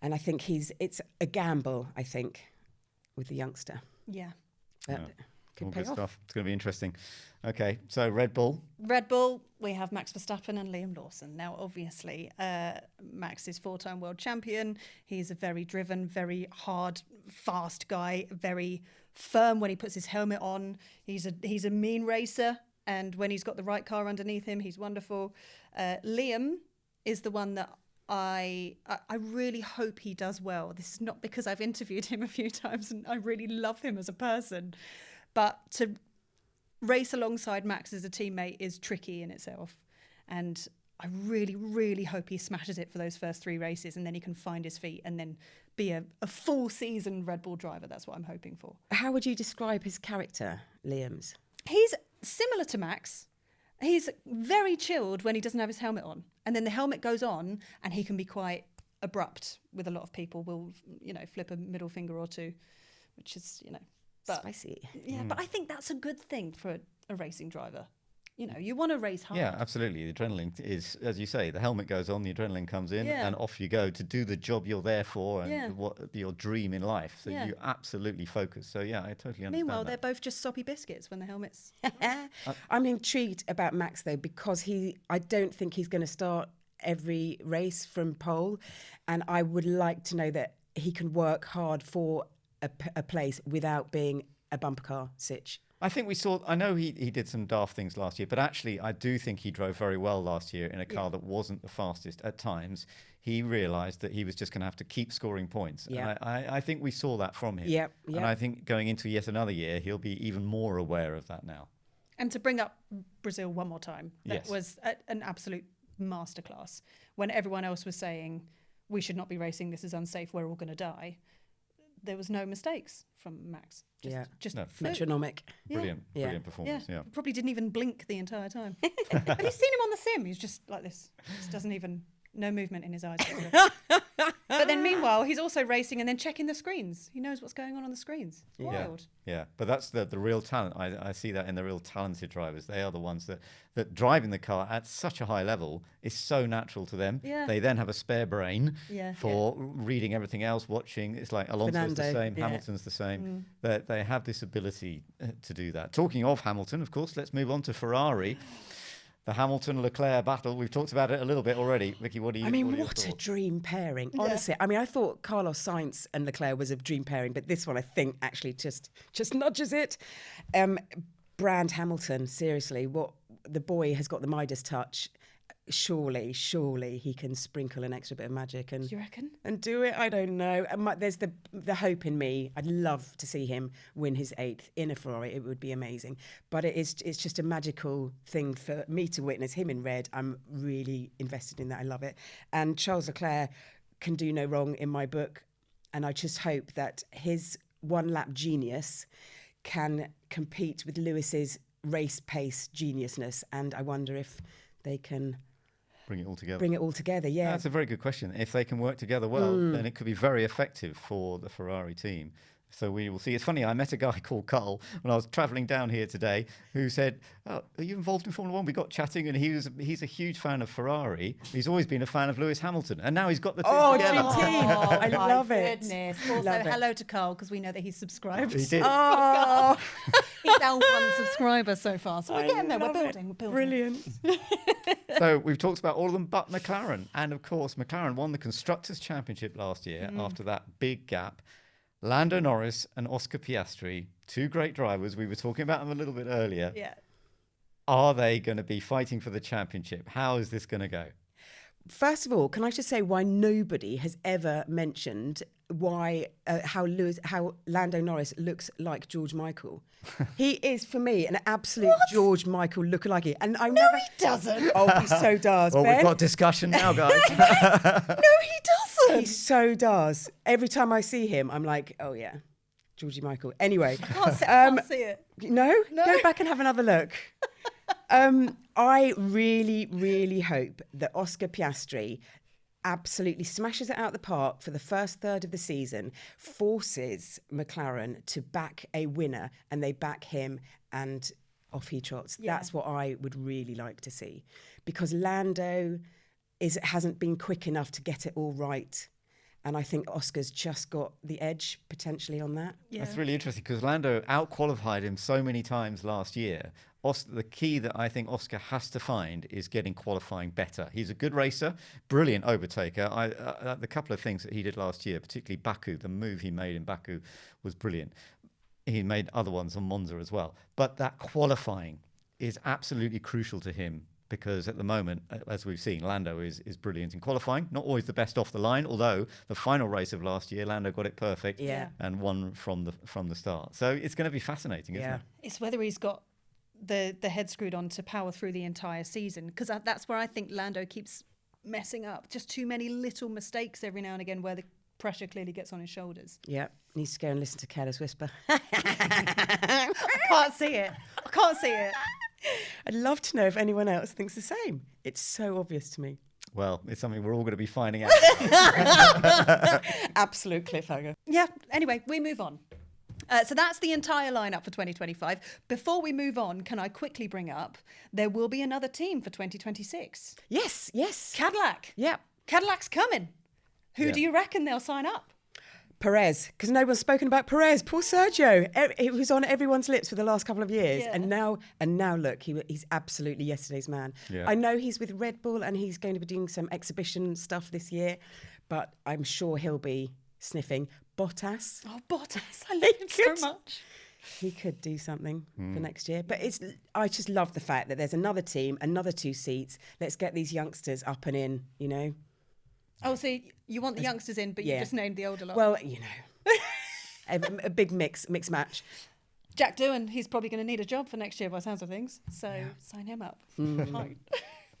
Speaker 4: I think it's a gamble, I think, with the youngster.
Speaker 1: Yeah.
Speaker 4: But could pay
Speaker 2: Good
Speaker 4: off.
Speaker 2: stuff. It's going to be interesting. Okay, so Red Bull.
Speaker 1: Red Bull, we have Max Verstappen and Liam Lawson. Now, obviously, Max is 4-time world champion. He's a very driven, very hard, fast guy, very firm when he puts his helmet on. He's a mean racer. And when he's got the right car underneath him, he's wonderful. Liam is the one that I really hope he does well. This is not because I've interviewed him a few times and I really love him as a person. But to race alongside Max as a teammate is tricky in itself. And I really, really hope he smashes it for those first 3 races and then he can find his feet and then be a full season Red Bull driver. That's what I'm hoping for.
Speaker 4: How would you describe his character, Liam's?
Speaker 1: He's similar to Max. He's very chilled when he doesn't have his helmet on. And then the helmet goes on and he can be quite abrupt with a lot of people. Will, flip a middle finger or 2, which is, But,
Speaker 4: spicy.
Speaker 1: Yeah, but I think that's a good thing for a racing driver. You want to race hard.
Speaker 2: Yeah, absolutely. The adrenaline is, as you say, the helmet goes on, the adrenaline comes in,
Speaker 1: Yeah.
Speaker 2: and off you go to do the job you're there for and what your dream in life. So you absolutely focus. So yeah, I totally understand.
Speaker 1: Meanwhile,
Speaker 2: that.
Speaker 1: they're both just soppy biscuits when the helmets.
Speaker 4: I'm intrigued about Max though, because I don't think he's going to start every race from pole, and I would like to know that he can work hard for a place without being a bumper car sitch.
Speaker 2: I think we saw, I know he did some daft things last year, but actually I do think he drove very well last year in a car that wasn't the fastest at times. He realised that he was just going to have to keep scoring points.
Speaker 4: Yeah.
Speaker 2: And I think we saw that from him.
Speaker 4: Yep.
Speaker 2: And I think going into yet another year, he'll be even more aware of that now.
Speaker 1: And to bring up Brazil one more time, that
Speaker 2: Yes.
Speaker 1: was an absolute masterclass. When everyone else was saying, we should not be racing, this is unsafe, we're all going to die, there was no mistakes from Max. Just
Speaker 2: No.
Speaker 4: Metronomic.
Speaker 2: Brilliant,
Speaker 4: Yeah.
Speaker 2: brilliant performance. Yeah.
Speaker 1: Probably didn't even blink the entire time. Have you seen him on the sim? He's just like this. Just doesn't even, no movement in his eyes. But then meanwhile, he's also racing and then checking the screens. He knows what's going on the screens. Wild.
Speaker 2: Yeah, but that's the real talent. I see that in the real talented drivers. They are the ones that driving the car at such a high level is so natural to them.
Speaker 1: Yeah.
Speaker 2: They then have a spare brain
Speaker 1: Yeah.
Speaker 2: for reading everything else, watching. It's like Alonso's the
Speaker 4: Fernando,
Speaker 2: same,
Speaker 4: yeah.
Speaker 2: Hamilton's the same. They have this ability to do that. Talking of Hamilton, of course, let's move on to Ferrari. The Hamilton-Leclerc battle. We've talked about it a little bit already. Vicky, what do you?
Speaker 4: I mean,
Speaker 2: what are your
Speaker 4: what a
Speaker 2: thoughts?
Speaker 4: dream pairing. Honestly, I mean, I thought Carlos Sainz and Leclerc was a dream pairing, but this one I think actually just nudges it. Brand Hamilton, seriously, what the boy has got the Midas touch. Surely he can sprinkle an extra bit of magic and
Speaker 1: Do you reckon?
Speaker 4: and do it. I don't know. There's the hope in me. I'd love to see him win his 8th in a Ferrari. It would be amazing. But it's just a magical thing for me to witness him in red. I'm really invested in that. I love it. And Charles Leclerc can do no wrong in my book. And I just hope that his one-lap genius can compete with Lewis's race pace geniusness. And I wonder if they can
Speaker 2: Bring it all together.
Speaker 4: bring it all together. Yeah.
Speaker 2: That's a very good question. If they can work together well, then it could be very effective for the Ferrari team. So we will see. It's funny, I met a guy called Carl when I was travelling down here today who said, "Oh, are you involved in Formula One?" We got chatting and he's a huge fan of Ferrari. He's always been a fan of Lewis Hamilton. And now he's got the two together.
Speaker 4: dream team. I
Speaker 1: my
Speaker 4: love it.
Speaker 1: Goodness. Also,
Speaker 4: Love it.
Speaker 1: hello to Carl, because we know that he's subscribed.
Speaker 2: He did.
Speaker 4: Oh,
Speaker 1: He's our one subscriber so far. So we're getting there. We're
Speaker 4: love it.
Speaker 1: building. We're building.
Speaker 4: Brilliant.
Speaker 2: So we've talked about all of them but McLaren. And of course, McLaren won the Constructors' Championship last year after that big gap. Lando Norris and Oscar Piastri, two great drivers. We were talking about them a little bit earlier.
Speaker 1: Yeah.
Speaker 2: Are they going to be fighting for the championship? How is this going to go?
Speaker 4: First of all, can I just say why nobody has ever mentioned how Lando Norris looks like George Michael? He is, for me, an absolute George Michael lookalike. And I never.
Speaker 1: He doesn't.
Speaker 4: Oh, he so does.
Speaker 2: Well,
Speaker 4: Ben.
Speaker 2: we've got discussion now, guys.
Speaker 1: No, he doesn't.
Speaker 4: He so does. Every time I see him, I'm like, oh yeah, Georgie Michael. Anyway,
Speaker 1: Can't see it.
Speaker 4: No? Go back and have another look. I really, really hope that Oscar Piastri absolutely smashes it out the park for the first third of the season, forces McLaren to back a winner, and they back him and off he trots.
Speaker 1: Yeah.
Speaker 4: That's what I would really like to see, because Lando hasn't been quick enough to get it all right. And I think Oscar's just got the edge potentially on that.
Speaker 1: Yeah.
Speaker 2: That's really interesting because Lando out-qualified him so many times last year. The key that I think Oscar has to find is getting qualifying better. He's a good racer, brilliant overtaker. The couple of things that he did last year, particularly Baku, the move he made in Baku was brilliant. He made other ones on Monza as well. But that qualifying is absolutely crucial to him, because at the moment, as we've seen, Lando is brilliant in qualifying. Not always the best off the line, although the final race of last year, Lando got it perfect and won from the start. So it's going to be fascinating, isn't it?
Speaker 1: It's whether he's got the head screwed on to power through the entire season, because that's where I think Lando keeps messing up. Just too many little mistakes every now and again where the pressure clearly gets on his shoulders.
Speaker 4: Yeah, needs to go and listen to Careless Whisper.
Speaker 1: I can't see it. I can't see it.
Speaker 4: I'd love to know if anyone else thinks the same. It's so obvious to me.
Speaker 2: Well, it's something we're all going to be finding out.
Speaker 4: Absolute cliffhanger.
Speaker 1: Yeah, anyway, we move on. So that's the entire lineup for 2025. Before we move on, can I quickly bring up, there will be another team for 2026.
Speaker 4: Yes.
Speaker 1: Cadillac.
Speaker 4: Yeah.
Speaker 1: Cadillac's coming. Who
Speaker 2: Yeah.
Speaker 1: do you reckon they'll sign up?
Speaker 4: Perez, because no one's spoken about Perez. Poor Sergio. It was on everyone's lips for the last couple of years.
Speaker 1: Yeah.
Speaker 4: And now look, he's absolutely yesterday's man.
Speaker 2: Yeah.
Speaker 4: I know he's with Red Bull and he's going to be doing some exhibition stuff this year, but I'm sure he'll be sniffing. Bottas,
Speaker 1: Oh, Bottas, I love him so much.
Speaker 4: he could do something for next year. But I just love the fact that there's another team, another 2 seats. Let's get these youngsters up and in, you know.
Speaker 1: Oh, so you want the youngsters in, but you
Speaker 4: Yeah.
Speaker 1: just named the older lot.
Speaker 4: Well, you know, a big mix match.
Speaker 1: Jack Doohan, he's probably going to need a job for next year by the sounds of things. So sign him up. Fine.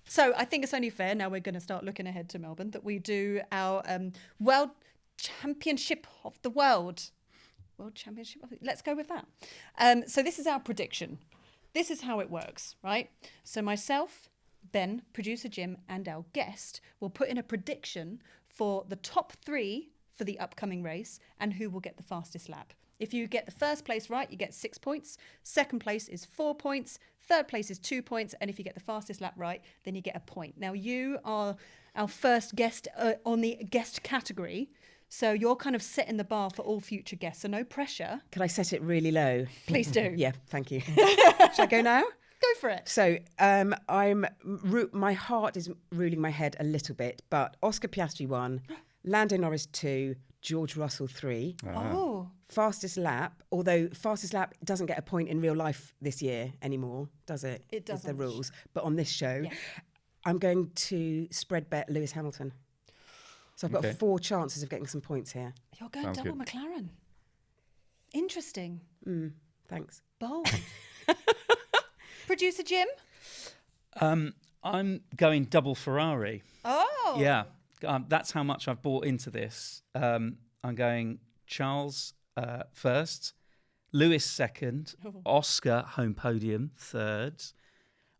Speaker 1: So I think it's only fair, now we're going to start looking ahead to Melbourne, that we do our World Championship of the World. World Championship of Let's go with that. So this is our prediction. This is how it works, right? So myself, Ben, producer Jim, and our guest will put in a prediction for the top 3 for the upcoming race and who will get the fastest lap. If you get the first place right, you get 6 points. Second place is 4 points. Third place is 2 points. And if you get the fastest lap right, then you get a point. Now, you are our first guest on the guest category. So you're kind of setting the bar for all future guests. So no pressure.
Speaker 4: Could I set it really low?
Speaker 1: Please do.
Speaker 4: Yeah, thank you. Shall I go now?
Speaker 1: Go for it.
Speaker 4: So my heart is ruling my head a little bit, but Oscar Piastri 1, Lando Norris 2, George Russell 3.
Speaker 1: Oh.
Speaker 4: Fastest lap, although fastest lap doesn't get a point in real life this year anymore, does it?
Speaker 1: It does
Speaker 4: It's the
Speaker 1: on this
Speaker 4: rules. But on this show,
Speaker 1: Yeah.
Speaker 4: I'm going to spread bet Lewis Hamilton. So I've got
Speaker 2: Okay.
Speaker 4: 4 chances of getting some points here.
Speaker 1: You're going
Speaker 2: Sounds
Speaker 1: double
Speaker 2: good.
Speaker 1: McLaren. Interesting.
Speaker 4: Thanks.
Speaker 1: Bold. Producer Jim?
Speaker 3: I'm going double Ferrari.
Speaker 1: Oh.
Speaker 3: Yeah, that's how much I've bought into this. I'm going Charles first, Lewis second, Oscar home podium third,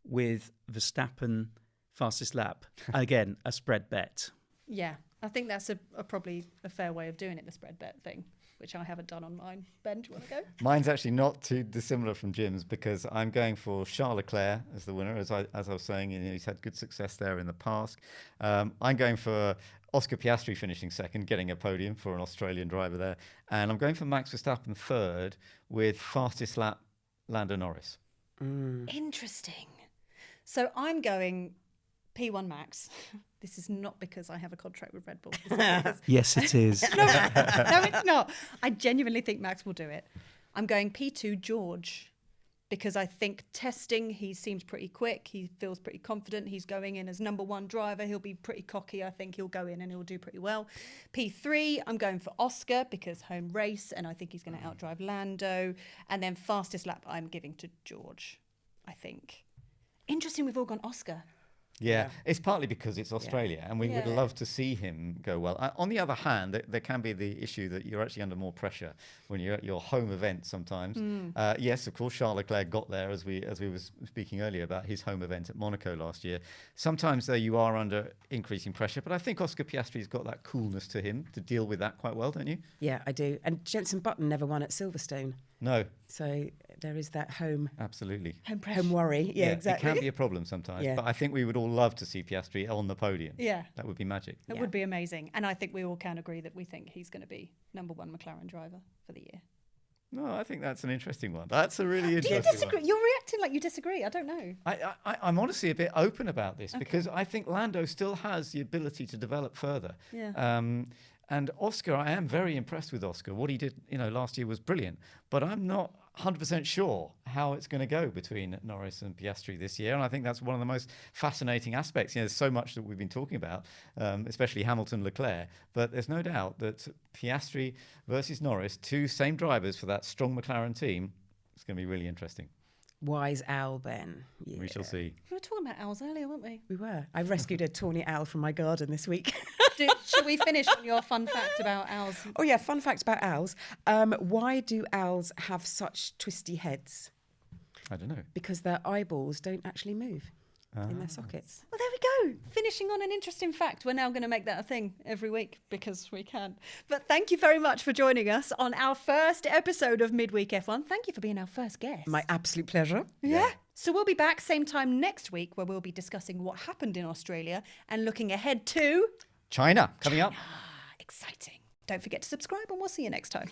Speaker 3: with Verstappen fastest lap. Again, a spread bet.
Speaker 1: Yeah, I think that's probably a fair way of doing it, the spread bet thing, which I haven't done on mine. Ben, do you want to go?
Speaker 2: Mine's actually not too dissimilar from Jim's because I'm going for Charles Leclerc as the winner. As I was saying, he's had good success there in the past. I'm going for Oscar Piastri finishing second, getting a podium for an Australian driver there. And I'm going for Max Verstappen third with fastest lap Lando Norris.
Speaker 1: Interesting. So I'm going P1 Max. This is not because I have a contract with Red Bull. This is because-
Speaker 3: Yes, it is.
Speaker 1: no, it's not. I genuinely think Max will do it. I'm going P2 George because I think testing, he seems pretty quick. He feels pretty confident. He's going in as number 1 driver. He'll be pretty cocky. I think he'll go in and he'll do pretty well. P3, I'm going for Oscar because home race, and I think he's going to outdrive Lando. And then fastest lap, I'm giving to George, I think. Interesting, we've all gone Oscar.
Speaker 2: Yeah, it's partly because it's Australia and we would
Speaker 1: Yeah.
Speaker 2: love to see him go well. On the other hand, there can be the issue that you're actually under more pressure when you're at your home event sometimes. Yes, of course, Charles Leclerc got there as we were speaking earlier about his home event at Monaco last year. Sometimes, though, you are under increasing pressure, but I think Oscar Piastri's got that coolness to him to deal with that quite well, don't you?
Speaker 4: Yeah, I do. And Jenson Button never won at Silverstone.
Speaker 2: No,
Speaker 4: So there is that home
Speaker 2: absolutely.
Speaker 4: home worry. Yeah, exactly.
Speaker 2: It can be a problem sometimes,
Speaker 4: Yeah.
Speaker 2: but I think we would all love to see Piastri on the podium.
Speaker 1: Yeah.
Speaker 2: That would be magic.
Speaker 1: It
Speaker 4: Yeah.
Speaker 1: would be amazing. And I think we all can agree that we think he's going to be number 1 McLaren driver for the year.
Speaker 2: No, I think that's an interesting one. That's a really
Speaker 1: Do you
Speaker 2: interesting
Speaker 1: disagree?
Speaker 2: one.
Speaker 1: You're reacting like you disagree. I don't know.
Speaker 2: I'm honestly a bit open about this because I think Lando still has the ability to develop further.
Speaker 1: Yeah.
Speaker 2: And Oscar, I am very impressed with Oscar. What he did, last year was brilliant. But I'm not 100% sure how it's going to go between Norris and Piastri this year. And I think that's one of the most fascinating aspects. There's so much that we've been talking about, especially Hamilton, Leclerc. But there's no doubt that Piastri versus Norris, 2 same drivers for that strong McLaren team, it's going to be really interesting.
Speaker 4: Wise owl, Ben. Yeah.
Speaker 2: We shall see.
Speaker 1: We were talking about owls earlier, weren't we?
Speaker 4: We were. I rescued a tawny owl from my garden this week.
Speaker 1: Shall we finish on your fun fact about owls?
Speaker 4: Oh yeah, fun fact about owls. Why do owls have such twisty heads?
Speaker 2: I don't know.
Speaker 4: Because their eyeballs don't actually move in their sockets.
Speaker 1: Well, there we go. Finishing on an interesting fact. We're now going to make that a thing every week because we can. But thank you very much for joining us on our first episode of Midweek F1. Thank you for being our first guest.
Speaker 4: My absolute pleasure.
Speaker 1: Yeah. So we'll be back same time next week where we'll be discussing what happened in Australia and looking ahead to...
Speaker 2: China coming up.
Speaker 1: Exciting. Don't forget to subscribe and we'll see you next time.